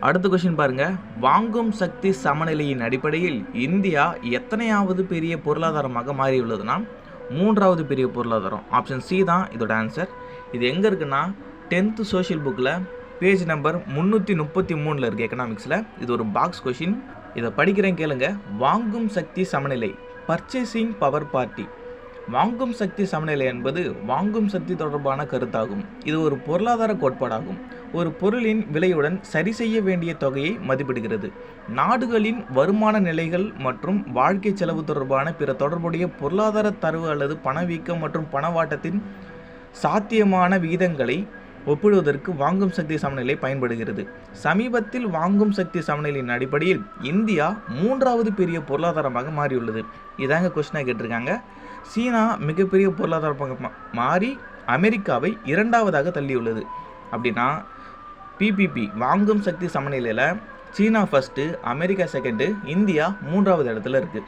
அடுத்த கொஸ்டின் பாருங்க. வாங்கும் சக்தி சமநிலையின் அடிப்படையில் இந்தியா எத்தனையாவது பெரிய பொருளாதாரமாக மாறியுள்ளதுன்னா 3வது பெரிய பொருளாதாரம். ஆப்ஷன் சி தான் இதோட ஆன்சர். இது எங்கே இருக்குன்னா 10th சோஷியல் புக்கில் பேஜ் நம்பர் 333 இருக்குது எக்கனாமிக்ஸில். இது ஒரு பாக்ஸ் கொஷின். இதை படிக்கிறேன் கேளுங்க. வாங்கும் சக்தி சமநிலை, பர்ச்சேசிங் பவர் பார்ட்டி. வாங்கும் சக்தி சமநிலை என்பது வாங்கும் சக்தி தொடர்பான கருத்தாகும். இது ஒரு பொருளாதார கோட்பாடாகும். ஒரு பொருளின் விலையுடன் சரி செய்ய வேண்டிய தொகையை மதிப்பிடுகிறது. நாடுகளின் வருமான நிலைகள் மற்றும் வாழ்க்கை செலவு தொடர்பான பிற தொடர்புடைய பொருளாதார தரவு அல்லது பணவீக்கம் மற்றும் பணவாட்டத்தின் சாத்தியமான விகிதங்களை ஒப்பிடுவதற்கு வாங்கும் சக்தி சமநிலை பயன்படுகிறது. சமீபத்தில் வாங்கும் சக்தி சமநிலையின் அடிப்படையில் இந்தியா 3வது பெரிய பொருளாதாரமாக மாறியுள்ளது. இதாங்க கொஸ்டினாக கேட்டிருக்காங்க. சீனா மிகப்பெரிய பொருளாதாரமாக மாறி அமெரிக்காவை 2வதாக தள்ளியுள்ளது. அப்படின்னா பிபிபி வாங்கும் சக்தி சமநிலையில் சீனா ஃபஸ்ட்டு, அமெரிக்கா செகண்டு, இந்தியா 3வது இடத்துல இருக்குது.